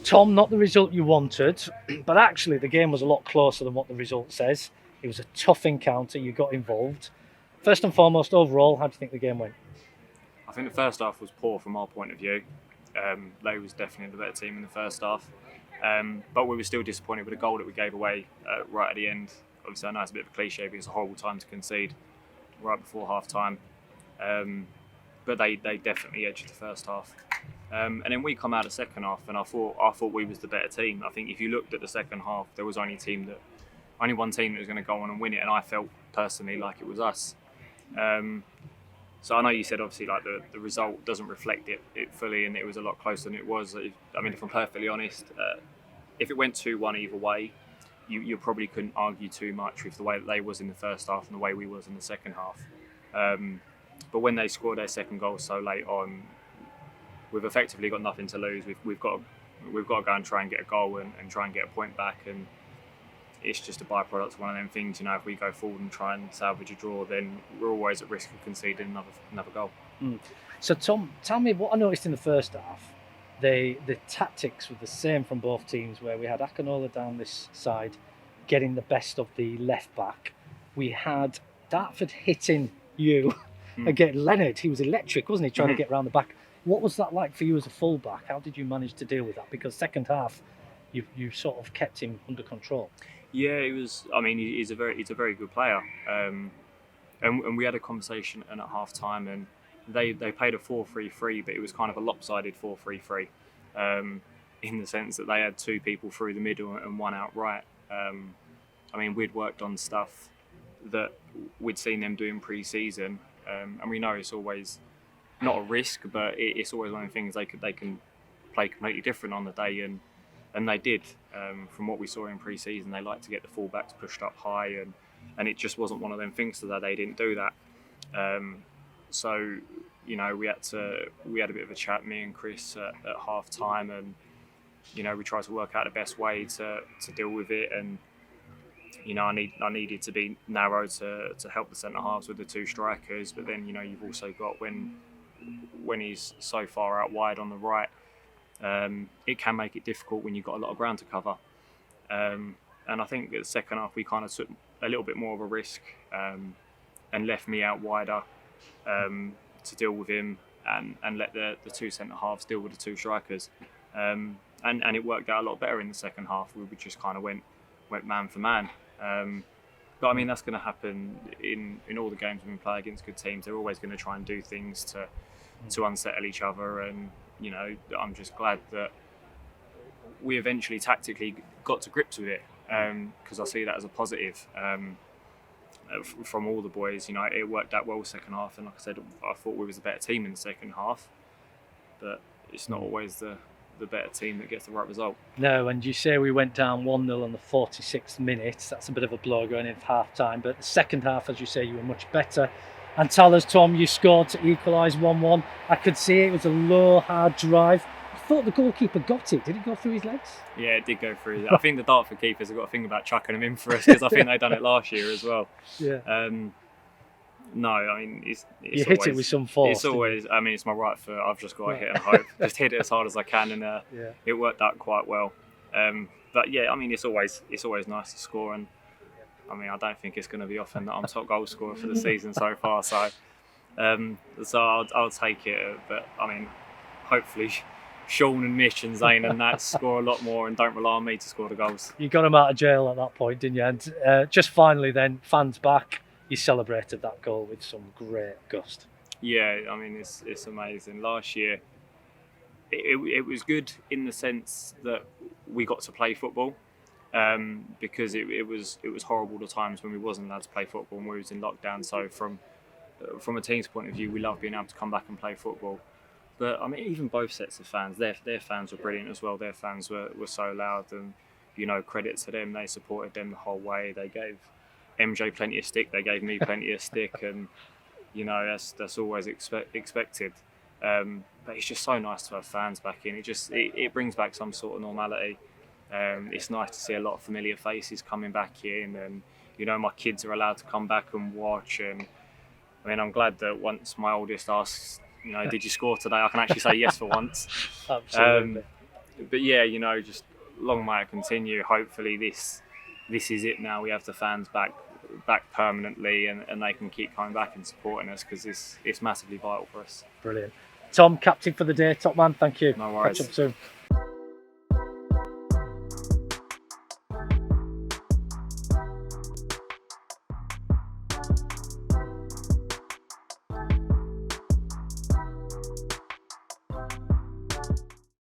Tom, not the result you wanted, but actually the game was a lot closer than what the result says. It was a tough encounter. You got involved. First and foremost, overall, how do you think the game went? I think the first half was poor from our point of view. They was definitely the better team in the first half. But we were still disappointed with the goal that we gave away right at the end. Obviously, I know it's a bit of a cliche, but it's a horrible time to concede right before half time. But they definitely edged the first half. And then we come out of the second half, and I thought we was the better team. I think if you looked at the second half, there was only one team that was going to go on and win it, and I felt personally like it was us. So I know you said obviously like the result doesn't reflect it fully, and it was a lot closer than it was. I mean, if I'm perfectly honest, if it went 2-1 either way, you probably couldn't argue too much with the way that they was in the first half and the way we was in the second half. But when they scored their second goal so late on, we've effectively got nothing to lose. We've got to go and try and get a goal and try and get a point back, and it's just a byproduct of one of them things. You know, if we go forward and try and salvage a draw, then we're always at risk of conceding another goal. So Tom, tell me what I noticed in the first half. The tactics were the same from both teams, where we had Akinola down this side getting the best of the left back. We had Dartford hitting you again. Leonard, he was electric, wasn't he, trying to get around the back. What was that like for you as a fullback? How did you manage to deal with that? Because second half, you sort of kept him under control. Yeah, it was. I mean, he's a very good player. And we had a conversation at half time, and they played a 4-3-3, but it was kind of a lopsided 4-3-3, in the sense that they had two people through the middle and one out right. I mean, we'd worked on stuff that we'd seen them doing pre-season, and we know it's always not a risk, but it's always one of the things they can play completely different on the day, and they did. From what we saw in pre-season, they like to get the fullbacks pushed up high, and it just wasn't one of them things that they didn't do that. So, you know, we had a bit of a chat, me and Chris, at half time, and you know, we tried to work out the best way to deal with it. And you know, I needed to be narrow to help the centre halves with the two strikers, but then you know, you've also got when he's so far out wide on the right, it can make it difficult when you've got a lot of ground to cover. And I think the second half we kind of took a little bit more of a risk, and left me out wider to deal with him, and let the two centre halves deal with the two strikers. And it worked out a lot better in the second half. We just kind of went man for man. But I mean, that's going to happen in all the games when we play against good teams. They're always going to try and do things to unsettle each other, and you know, I'm just glad that we eventually tactically got to grips with it, because I see that as a positive from all the boys. You know, it worked out well second half, and like I said, I thought we was a better team in the second half, but it's not always the better team that gets the right result. No, and you say we went down 1-0 on the 46th minute. That's a bit of a blow going into half time, but the second half, as you say, you were much better. And tell us, Tom, you scored to equalise 1-1. I could see it was a low, hard drive. I thought the goalkeeper got it. Did it go through his legs? Yeah, it did go through. I think the Dartford keepers have got a thing about chucking them in for us, because I think they've done it last year as well. Yeah. No, I mean, it's you always, hit it with some force. It's always, I mean, it's my right foot. I've just got to hit and hope. Just hit it as hard as I can, and it worked out quite well. But yeah, I mean, it's always nice to score, and I mean, I don't think it's going to be often that I'm top goal scorer for the season so far. So I'll take it. But I mean, hopefully Sean and Mitch and Zane and that score a lot more and don't rely on me to score the goals. You got him out of jail at that point, didn't you? And just finally, then fans back. You celebrated that goal with some great gust. Yeah, I mean, it's amazing. Last year, it was good in the sense that we got to play football, because it was horrible the times when we wasn't allowed to play football and we was in lockdown. So from a team's point of view, we love being able to come back and play football. But I mean, even both sets of fans, their fans were brilliant as well. Their fans were so loud, and you know, credit to them. They supported them the whole way. They gave MJ plenty of stick, they gave me plenty of stick, and you know, that's always expected. But it's just so nice to have fans back in. It brings back some sort of normality. It's nice to see a lot of familiar faces coming back in, and you know, my kids are allowed to come back and watch. And I mean, I'm glad that once my oldest asks, you know, did you score today, I can actually say yes for once. Absolutely. but yeah, just long may it continue. Hopefully this is it now. We have the fans back permanently, and they can keep coming back and supporting us, because it's massively vital for us. Brilliant. Tom, captain for the day, top man. Thank you. No worries. Catch up soon.